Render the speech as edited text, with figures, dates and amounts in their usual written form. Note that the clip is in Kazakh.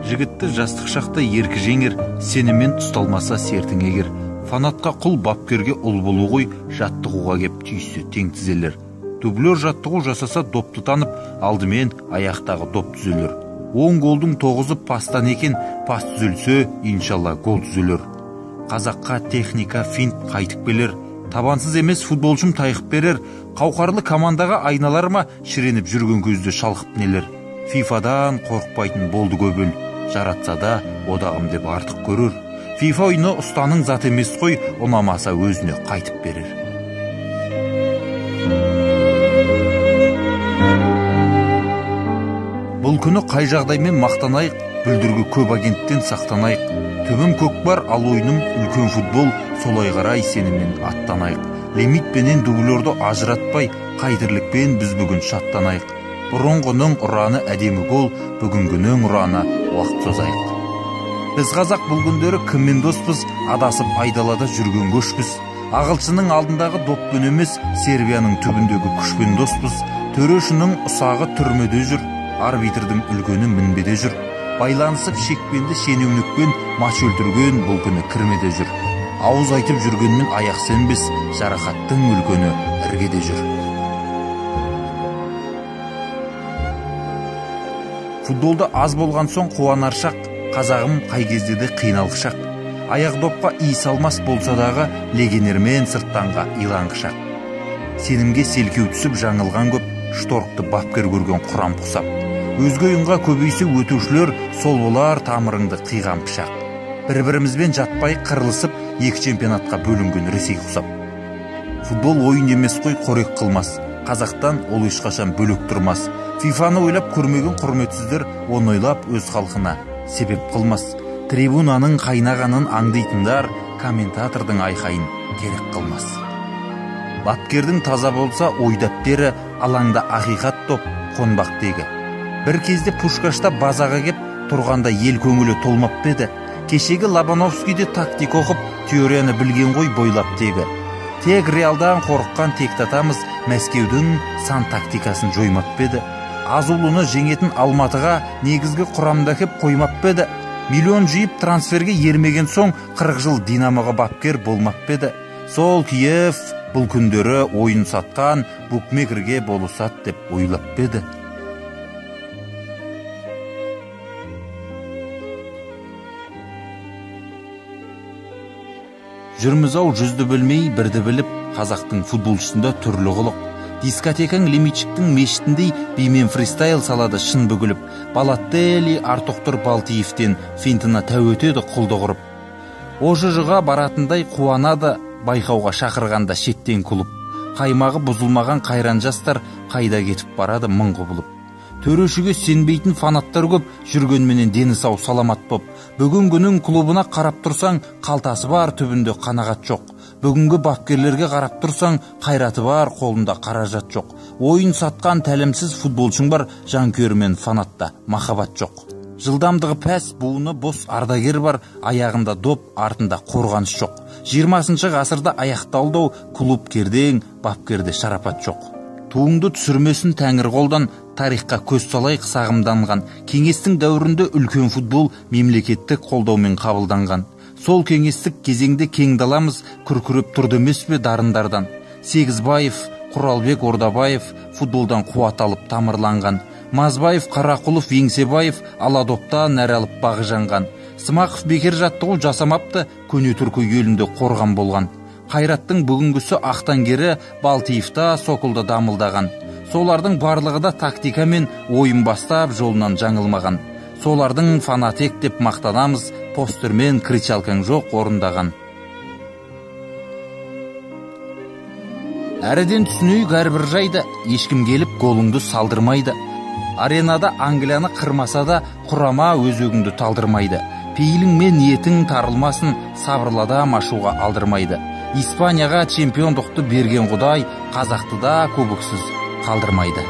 Жігітті жастық шақта еркі жеңер, сенімен ұсталмаса сертің егер. Фанатқа құл, бапкерге ұл болу ғой, жаттығуға кеп түйісі тең тізелер. Дублер жаттығу жасаса допты танып, алдымен аяқтағы доп түзелер. 10 голдың 9-ы пастан екен, пас түзелсе, иншалла гол түзелер. Қазаққа техника, финт қайтып келер. Табансыз емес футболшым тайқып берер. Қауқарлы командаға айналар ма, шіреніп жүрген көзді шалқып нелер. FIFA-дан қорқпайтын болды көбіл, жаратса да одағым деп артық көрер. FIFA ойыны ұстаның зат емес қой, ұнамаса өзіне қайтып берер. Бұл күні қай жағдаймен мақтанайық, бүлдіргі көп агенттен сақтанайық. Төбім көк бар, ал ойыным үлкен футбол, солай қарай сенімен аттанайық. Лимитпенен дублерді ажыратпай, қайтырлықпен біз бүгін шаттанайық. Бұрынғының ұраны әдемі гол, бүгінгінің ұраны уақыт созайық. Біз қазақ бұл күндері кіммен доспыз, адасып айдалада жүрген көшпіз. Ағылшының алдындағы доппен емес, Сербияның түбіндегі күшпен доспыз. Төрешінің ұсағы түрмеде жүр, арбитрдің үлгені мінбеде жүр. Байланысып шекпенді шенеунікпен мач өлтірген бұл күні кірмеде жүр. Ауыз айтып жүргенмен аяқ сенбес, жарақаттың үлгені іргеде жүр. Футболда аз болған соң қуанар шақ, қазағым қай кезде де қиналғы шақ. Аяқ допқа иіс алмас болса дағы, легенермен сырттанға илаңғы шақ. Сенімге селкеу түсіп жаңылған көп, шторкты бапкер көрген құрам құсап. Өзге ойынға көбейсе өтушілер, сол болар тамырыңды қиған пышақ. Бір-бірімізбен жатпай қырылысып, екі чемпионатқа бөлінген Ресей құсап. Футбол ойын емес қой, қорек қылмас. Қазақтан ол ешқашан бөлек тұрмас. FIFA-ны ойлап көрмеген құрметсіздер, оны ойлап өз халқына себеп қылмас. Трибунаның қайнағанын аңдайтындар, комментатордың айқайын керек қылмас. Бапкердің таза болса ойдаптері, алаңда ақиқат топ қонбақ дегі. Бір кезде Пушкашта базаға кеп, тұрғанда ел көңілі толмап беді. Кешегі Лобановскийде тактик оқып, теорияны білген ғой бойлап тегі. Тек Реалдан қорыққан тектатамыз, Мәскеудің сан тактикасын жоймап беді. Азулыны жеңетін Алматыға негізгі құрамда кеп қоймап беді. Миллион жиып трансферге ермеген соң 40 жыл Динамоға бапкер болмап беді. Сол Киев бұл күндері ойын сатқан букмекерге болысат деп ойлап беді. Жүрміз-ау жүзді білмей, бірді біліп, қазақтың футболшысында түрлі қылық. Дискотекаң Лемичиктің мешітіндей бимен фристайл салады шын бүгіліп. Балаттели Артоқтыр Балтиевтен финтына тәуетеді құлды құрып. ОЖЖ-ға баратындай қуанады, байқауға шақырғанда шеттен күліп. Қаймағы бұзылмаған қайран жастар қайда кетіп барады мың құбылып. Төрешіге сенбейтін фанаттар көп, жүргенменен дені сау саламат боп. Бүгінгінің клубына қарап тұрсаң, қалтасы бар, түбінде қанағат жоқ. Бүгінгі бапкерлерге қарап тұрсаң, қайраты бар, қолында қаражат жоқ. Ойын сатқан тәлімсіз футболшың бар, жанкүйермен фанатта махаббат жоқ. Жылдамдығы пәс, буыны бос ардагер бар, аяғында доп, артында қорғаныс жоқ. 20 ғасырда аяқталдау, клуб кердең, бапкерде шарапат жоқ. Туыңды түсірмесін тәңір қолдан, тарихқа көз салайық сағымданған. Кеңестің дәуірінде үлкен футбол мемлекеттік қолдаумен қабылданған. Сол кеңестік кезеңде кең даламыз күркіреп тұрды емес пе дарындардан. Сегізбаев, Құралбек Ордабаев футболдан қуат алып тамырланған. Мазбаев, Қарақұлов, Еңсебаев аладоптан нәр алып бағы жанған. Смақов бекер жаттығу жасамапты, көне түркі елінде қорған болған. Қайраттың бүгінгісі ақтангері Балтиевта Соколда дамылдаған. Солардың барлығы да тактикамен ойын бастап жолынан жаңылмаған. Солардың фанатек деп мақтанамыз, постермен кричалкаң жоқ орындаған. Әріден түсінейік әрбір жайды, ешкім келіп голыңды салдырмайды. Аренада Англияны қырмаса да, құрама өз өгіңді талдырмайды. Пейілің мен ниетің тарылмасын, сабырлада машуға алдырмайды. Испанияға чемпиондықты берген Құдай, қазақты да көбіксіз қалдырмайды.